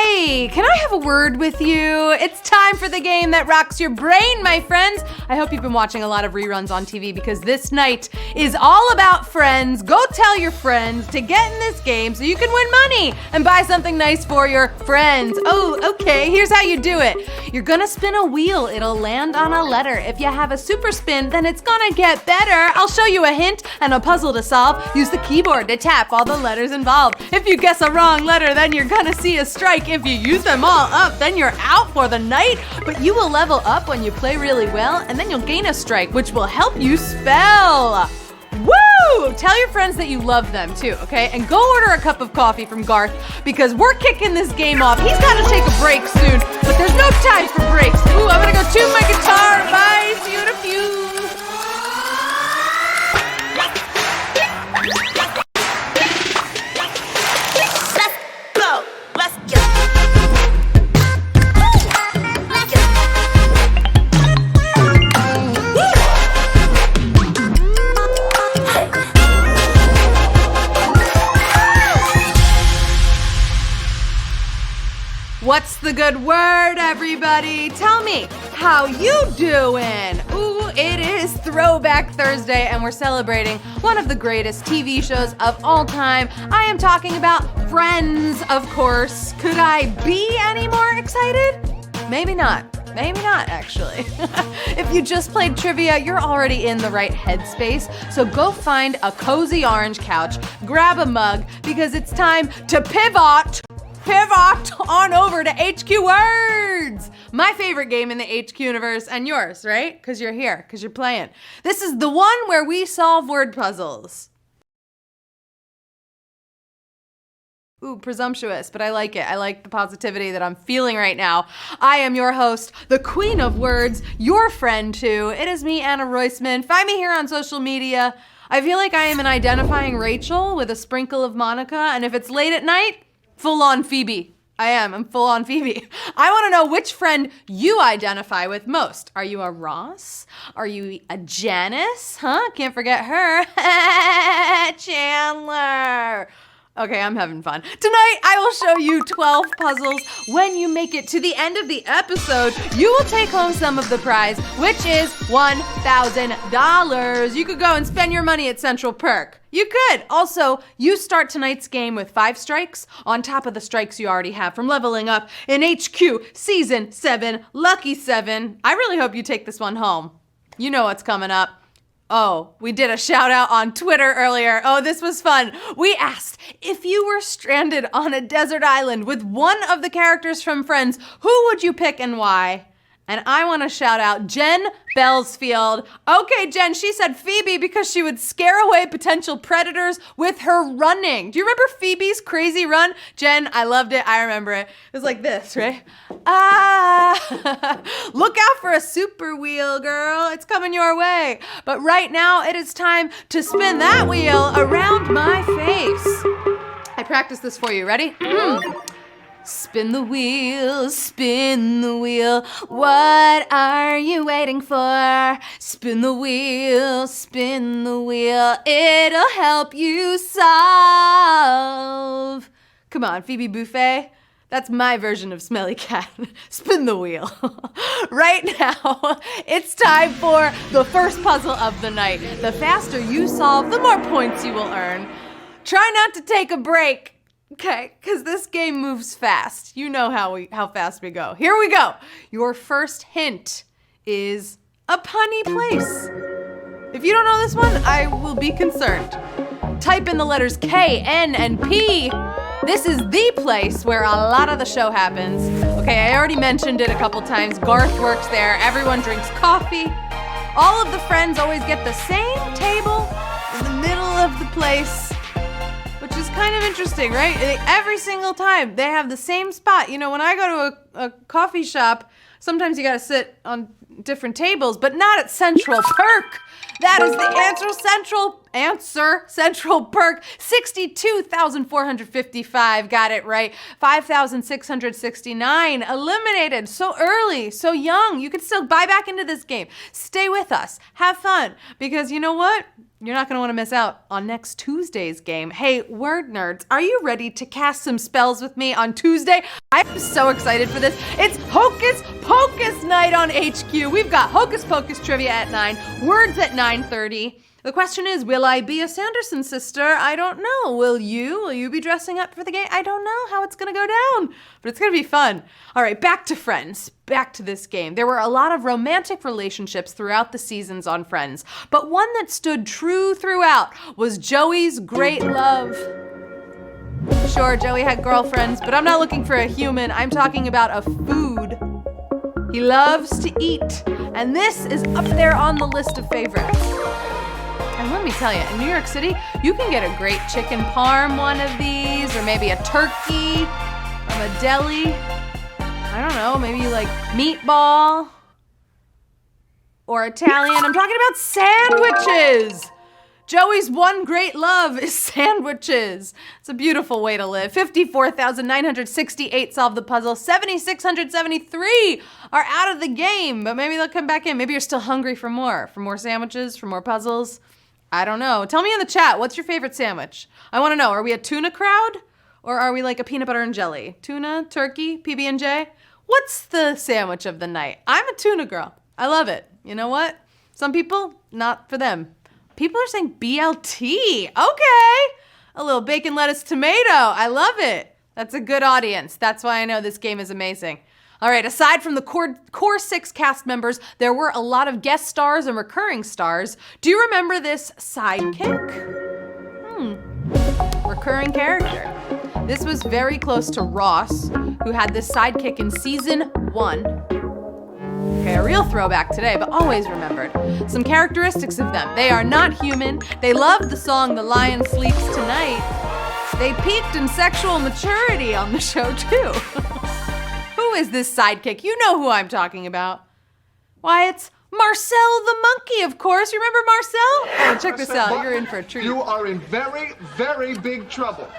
Hey, can I have a word with you? It's time for the game that rocks your brain, my friends. I hope you've been watching a lot of reruns on TV because this night is all about friends. Go tell your friends to get in this game so you can win money and buy something nice for your friends. Oh, okay, here's how you do it. You're gonna spin a wheel. It'll land on a letter. If you have a super spin, then it's gonna get better. I'll show you a hint and a puzzle to solve. Use the keyboard to tap all the letters involved. If you guess a wrong letter, then you're gonna see a strike. If you use them all up, then you're out for the night. But you will level up when you play really well, and then you'll gain a strike, which will help you spell. Woo! Tell your friends that you love them too, okay? And go order a cup of coffee from Garth because we're kicking this game off. He's gotta take a break soon, but there's no time for breaks. Ooh, I'm gonna go tune my guitar. Bye, see you in a few. What's the good word, everybody? Tell me, how you doing? Ooh, it is Throwback Thursday, and we're celebrating one of the greatest TV shows of all time. I am talking about Friends, of course. Could I be any more excited? Maybe not. Maybe not, actually. If you just played trivia, you're already in the right headspace. So go find a cozy orange couch, grab a mug, because it's time to pivot on over to HQ Words! My favorite game in the HQ universe, and yours, right? Because you're here, because you're playing. This is the one where we solve word puzzles. Ooh, presumptuous, but I like it. I like the positivity that I'm feeling right now. I am your host, the Queen of Words, your friend too. It is me, Anna Roisman. Find me here on social media. I feel like I am an identifying Rachel with a sprinkle of Monica, and if it's late at night, full-on Phoebe. I'm full-on Phoebe. I want to know which friend you identify with most. Are you a Ross? Are you a Janice? Huh? Can't forget her. Chandler. Okay, I'm having fun. Tonight, I will show you 12 puzzles. When you make it to the end of the episode, you will take home some of the prize, which is $1,000. You could go and spend your money at Central Perk. You could. Also, you start tonight's game with 5 strikes on top of the strikes you already have from leveling up in HQ Season 7, Lucky 7. I really hope you take this one home. You know what's coming up. Oh, we did a shout out on Twitter earlier. Oh, this was fun. We asked if you were stranded on a desert island with one of the characters from Friends, who would you pick and why? And I want to shout out Jen Bellsfield. Okay, Jen, she said Phoebe because she would scare away potential predators with her running. Do you remember Phoebe's crazy run? Jen, I loved it. I remember it. It was like this, right? Look out for a super wheel, girl. It's coming your way. But right now, it is time to spin that wheel around my face. I practiced this for you. Ready? Spin the wheel, what are you waiting for? Spin the wheel, it'll help you solve. Come on, Phoebe Buffay. That's my version of Smelly Cat. Spin the wheel. Right now, it's time for the first puzzle of the night. The faster you solve, the more points you will earn. Try not to take a break. Okay, because this game moves fast. You know how fast we go. Here we go. Your first hint is a punny place. If you don't know this one, I will be concerned. Type in the letters K, N, and P. This is the place where a lot of the show happens. Okay, I already mentioned it a couple times. Garth works there. Everyone drinks coffee. All of the friends always get the same table in the middle of the place. Which is kind of interesting, right? Every single time they have the same spot. You know, when I go to a coffee shop, sometimes you gotta sit on different tables, but not at Central Perk. That is the Central Perk. 62,455, got it right. 5,669 eliminated. So early, so young. You can still buy back into this game. Stay with us, have fun, because you know what? you're not going to want to miss out on next Tuesday's game. Hey, word nerds, are you ready to cast some spells with me on Tuesday? I'm so excited for this. It's Hocus Pocus night on HQ. We've got Hocus Pocus trivia at 9, words at 9:30. The question is, will I be a Sanderson sister? I don't know. Will you? Will you be dressing up for the game? I don't know how it's going to go down, but it's going to be fun. All right, back to Friends. Back to this game. There were a lot of romantic relationships throughout the seasons on Friends, but one that stood true throughout was Joey's great love. Sure, Joey had girlfriends, but I'm not looking for a human. I'm talking about a food. He loves to eat, and this is up there on the list of favorites. And let me tell you, in New York City, you can get a great chicken parm one of these, or maybe a turkey from a deli. I don't know, maybe you like meatball or Italian. I'm talking about sandwiches. Joey's one great love is sandwiches. It's a beautiful way to live. 54,968 solved the puzzle. 7,673 are out of the game, but maybe they'll come back in. Maybe you're still hungry for more sandwiches, for more puzzles. I don't know. Tell me in the chat, what's your favorite sandwich? I want to know, are we a tuna crowd or are we like a peanut butter and jelly? Tuna, turkey, PB&J? What's the sandwich of the night? I'm a tuna girl. I love it. You know what? Some people, not for them. People are saying BLT. Okay. A little bacon, lettuce, tomato. I love it. That's a good audience. That's why I know this game is amazing. All right, aside from the core 6 cast members, there were a lot of guest stars and recurring stars. Do you remember this sidekick? Recurring character. This was very close to Ross, who had this sidekick in season 1. Okay, a real throwback today, but always remembered. Some characteristics of them. They are not human. They loved the song The Lion Sleeps Tonight. They peaked in sexual maturity on the show, too. Who is this sidekick? You know who I'm talking about. Why, it's Marcel the monkey, of course. You remember Marcel? Oh, check this out. You're in for a treat. You are in very, very big trouble.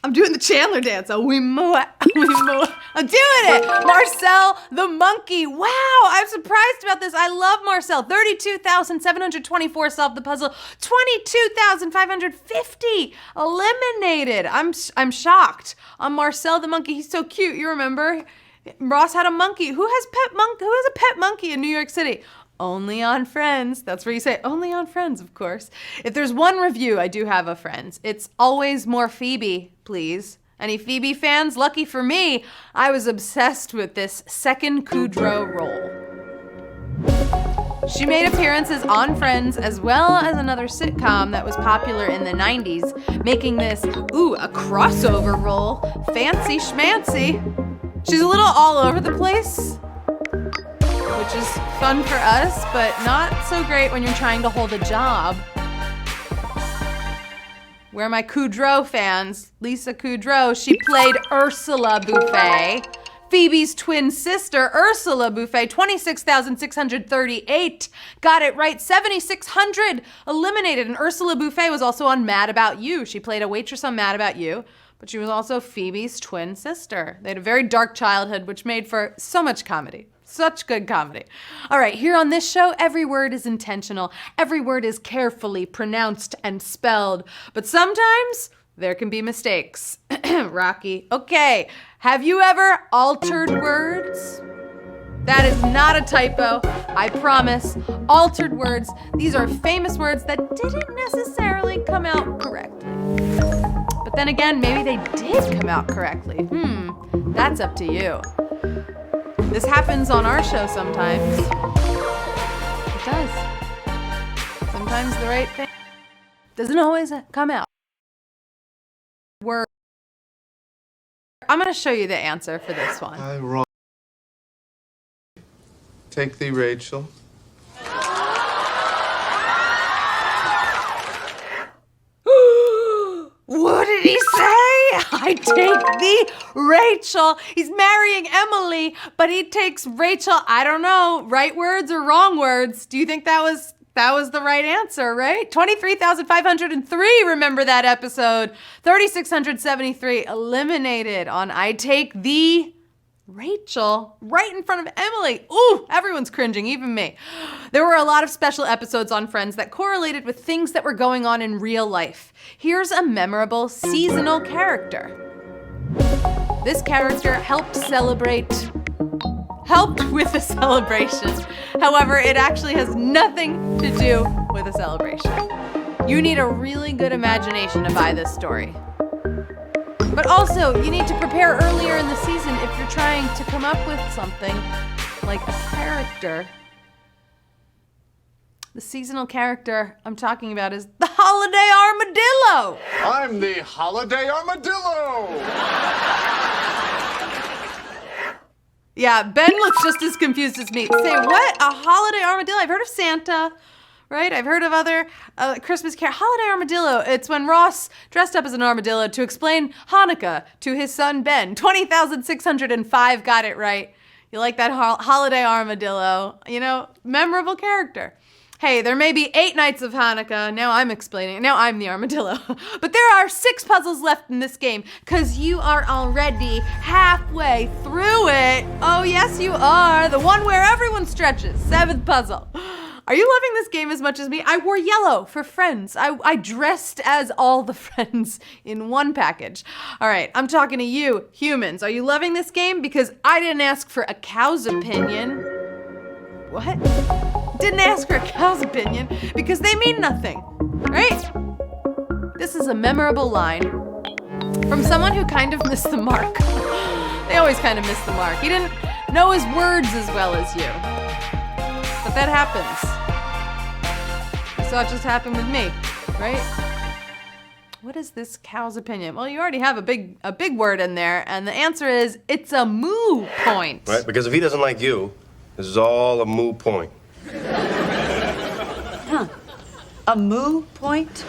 I'm doing the Chandler dance. I'm doing it. Marcel the monkey. Wow, I'm surprised about this. I love Marcel. 32,724 solved the puzzle. 22,550 eliminated. I'm shocked. On Marcel the monkey, he's so cute. You remember? Ross had a monkey. Who has a pet monkey in New York City? Only on Friends. That's where you say only on Friends, of course. If there's one review I do have of Friends, it's always more Phoebe, please. Any Phoebe fans? Lucky for me, I was obsessed with this second Kudrow role. She made appearances on Friends as well as another sitcom that was popular in the 90s, making this, a crossover role. Fancy schmancy. She's a little all over the place, which is fun for us, but not so great when you're trying to hold a job. Where are my Kudrow fans? Lisa Kudrow, she played Ursula Buffay. Phoebe's twin sister, Ursula Buffay, 26,638. Got it right, 7,600 eliminated. And Ursula Buffay was also on Mad About You. She played a waitress on Mad About You, but she was also Phoebe's twin sister. They had a very dark childhood, which made for so much comedy. Such good comedy. All right, here on this show, every word is intentional. Every word is carefully pronounced and spelled. But sometimes there can be mistakes. Rocky. Okay, have you ever altered words? That is not a typo, I promise. Altered words, these are famous words that didn't necessarily come out correctly. But then again, maybe they did come out correctly. That's up to you. This happens on our show sometimes. It does. Sometimes the right thing doesn't always come out. I'm going to show you the answer for this one. Hi, Ron. Take thee, Rachel. What did he say? I take thee, Rachel. He's marrying Emily, but he takes Rachel. I don't know, right words or wrong words? Do you think that was That was the right answer, right? 23,503, remember that episode. 3,673 eliminated on I Take the Rachel, right in front of Emily. Ooh, everyone's cringing, even me. There were a lot of special episodes on Friends that correlated with things that were going on in real life. Here's a memorable seasonal character. This character helped with the celebration. However, it actually has nothing to do with a celebration. You need a really good imagination to buy this story. But also, you need to prepare earlier in the season if you're trying to come up with something like a character. The seasonal character I'm talking about is the Holiday Armadillo. I'm the Holiday Armadillo. Yeah, Ben looks just as confused as me. Say, what? A holiday armadillo? I've heard of Santa, right? I've heard of other Christmas carol. Holiday armadillo. It's when Ross dressed up as an armadillo to explain Hanukkah to his son Ben. 20,605 got it right. You like that holiday armadillo? You know, memorable character. Hey, there may be 8 nights of Hanukkah. Now I'm explaining it. Now I'm the armadillo. But there are 6 puzzles left in this game because you are already halfway through it. Oh, yes, you are. The one where everyone stretches. 7th puzzle. Are you loving this game as much as me? I wore yellow for Friends. I dressed as all the Friends in one package. All right, I'm talking to you, humans. Are you loving this game? Because I didn't ask for a cow's opinion. What? Didn't ask for a cow's opinion because they mean nothing, right? This is a memorable line from someone who kind of missed the mark. They always kind of miss the mark. He didn't know his words as well as you. But that happens. You saw it just happen with me, right? What is this cow's opinion? Well, you already have a big word in there, and the answer is it's a moo point. Right, because if he doesn't like you, this is all a moo point. Huh. A moo point?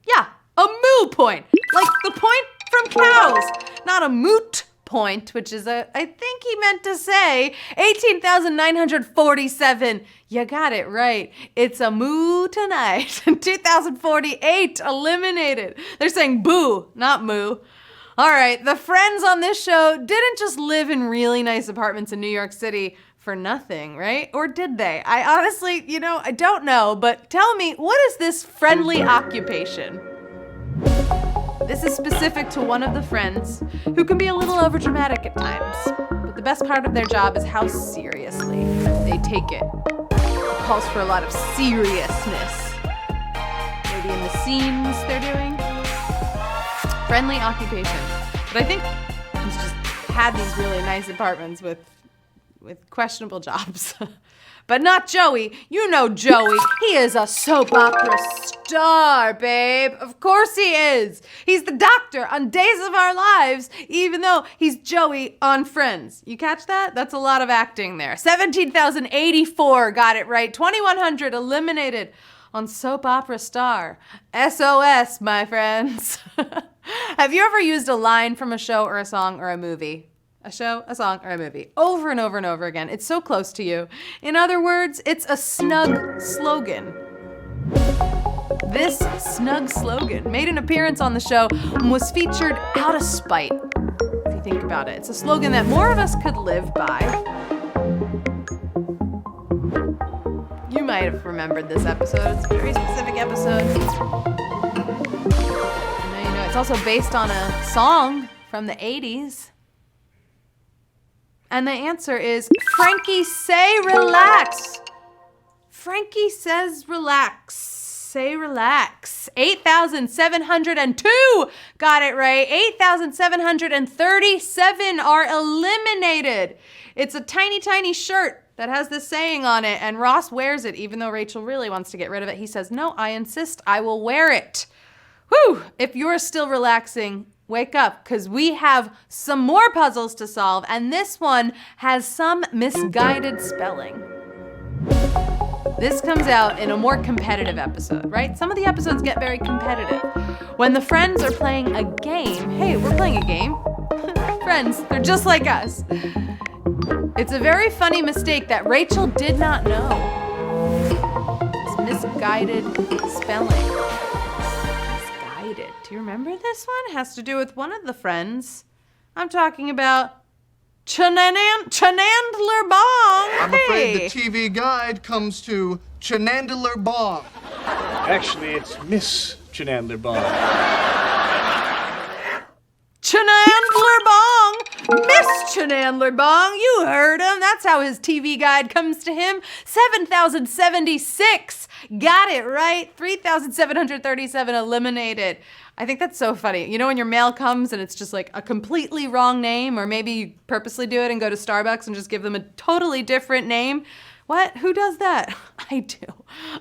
Yeah, a moo point. Like the point from cows. Not a moot point, which is I think he meant to say 18,947. You got it right. It's a moo tonight. 2,048 eliminated. They're saying boo, not moo. All right, the friends on this show didn't just live in really nice apartments in New York City for nothing, right? Or did they? I honestly, I don't know, but tell me, what is this friendly occupation? This is specific to one of the friends who can be a little overdramatic at times, but the best part of their job is how seriously they take it. It calls for a lot of seriousness. Maybe in the scenes they're doing. Friendly occupation. But I think he's just had these really nice apartments with questionable jobs. But not Joey. You know Joey. He is a soap opera star, babe. Of course he is. He's the doctor on Days of Our Lives, even though he's Joey on Friends. You catch that? That's a lot of acting there. 17,084 got it right. 2,100 eliminated on soap opera star. SOS, my friends. Have you ever used a line from a show or a song or a movie? A show, a song, or a movie. Over and over and over again. It's so close to you. In other words, it's a snug slogan. This snug slogan made an appearance on the show and was featured out of spite. If you think about it, it's a slogan that more of us could live by. You might have remembered this episode. It's a very specific episode. And it's also based on a song from the 80s. And the answer is Frankie Say Relax. Frankie says relax. Say relax. 8,702 got it right. 8,737 are eliminated. It's a tiny, tiny shirt that has this saying on it, and Ross wears it even though Rachel really wants to get rid of it. He says, no, I insist, I will wear it. Whew, if you're still relaxing, wake up, because we have some more puzzles to solve, and this one has some misguided spelling. This comes out in a more competitive episode, right? Some of the episodes get very competitive. When the friends are playing a game, hey, we're playing a game. Friends, they're just like us. It's a very funny mistake that Rachel did not know. misguided spelling. Misguided. Do you remember this one? It has to do with one of the friends. I'm talking about Chanandler Bong. I'm afraid the TV guide comes to Chanandler Bong. Actually, it's Miss Chanandler Bong. Chanandler Bong! Miss Chanandler Bong! You heard him. That's how his TV guide comes to him. 7,076. Got it right. 3,737 eliminated. I think that's so funny. You know when your mail comes and it's just like a completely wrong name, or maybe you purposely do it and go to Starbucks and just give them a totally different name? What? Who does that? I do.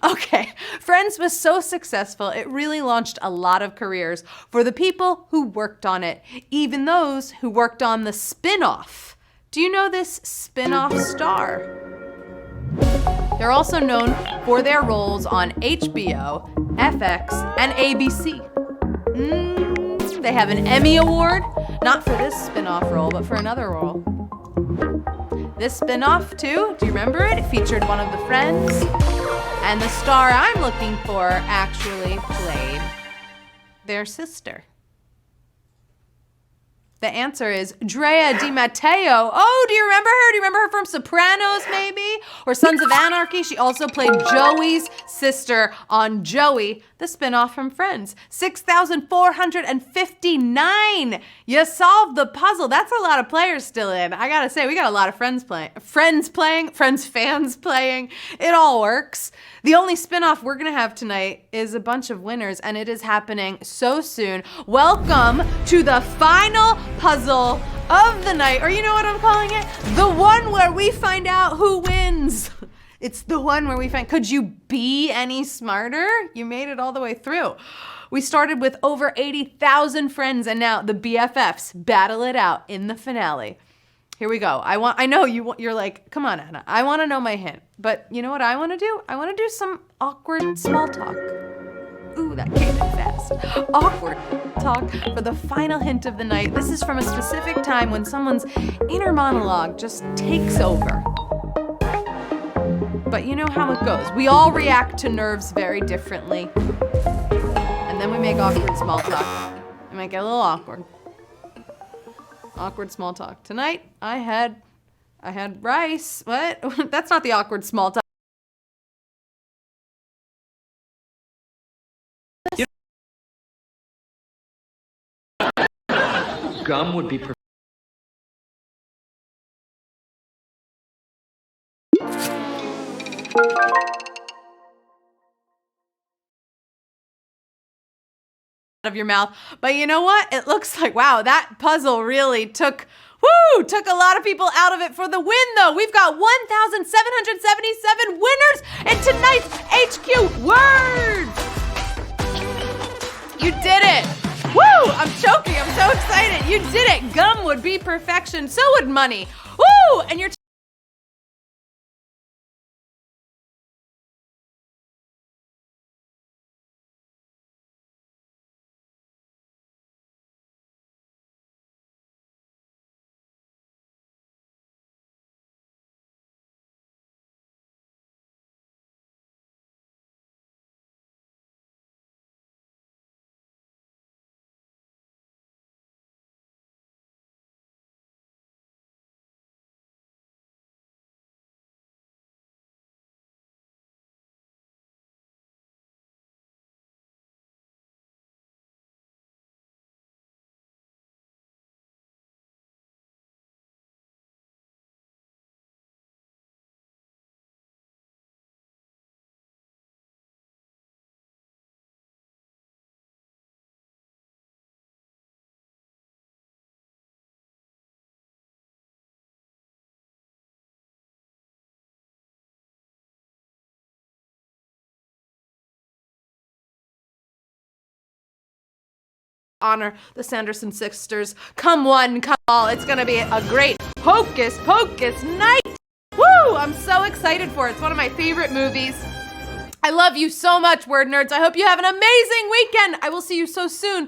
Okay, Friends was so successful, it really launched a lot of careers for the people who worked on it, even those who worked on the spin-off. Do you know this spin-off star? They're also known for their roles on HBO, FX, and ABC. They have an Emmy Award, not for this spin-off role, but for another role. This spin-off, too, do you remember it? It featured one of the friends, and the star I'm looking for actually played their sister. The answer is Drea Di Matteo. Oh, do you remember her? Do you remember her from Sopranos, maybe? Or Sons of Anarchy? She also played Joey's sister on Joey, the spinoff from Friends. 6,459. You solved the puzzle. That's a lot of players still in. I gotta say, we got a lot of Friends fans playing. It all works. The only spinoff we're gonna have tonight is a bunch of winners, and it is happening so soon. Welcome to the final puzzle of the night, or you know what I'm calling it? The one where we find out who wins. It's the one where we find, could you be any smarter? You made it all the way through. We started with over 80,000 friends, and now the BFFs battle it out in the finale. Here we go. I know you're like, come on, Anna. I want to know my hint. But you know what I want to do? I want to do some awkward small talk. Ooh, that came in fast. Awkward talk for the final hint of the night. This is from a specific time when someone's inner monologue just takes over. But you know how it goes. We all react to nerves very differently. And then we make awkward small talk. It might get a little awkward. Awkward small talk. Tonight, I had rice. What? That's not the awkward small talk. Gum would be of your mouth. But you know what? It looks like, wow, that puzzle really took a lot of people out of it for the win, though. We've got 1,777 winners in tonight's HQ Words. You did it. Woo! I'm choking. I'm so excited. You did it. Gum would be perfection. So would money. Woo! And you're honor the Sanderson sisters. Come one, come all. It's gonna be a great hocus pocus night. Woo! I'm so excited for it. It's one of my favorite movies. I love you so much, word nerds. I hope you have an amazing weekend. I will see you so soon.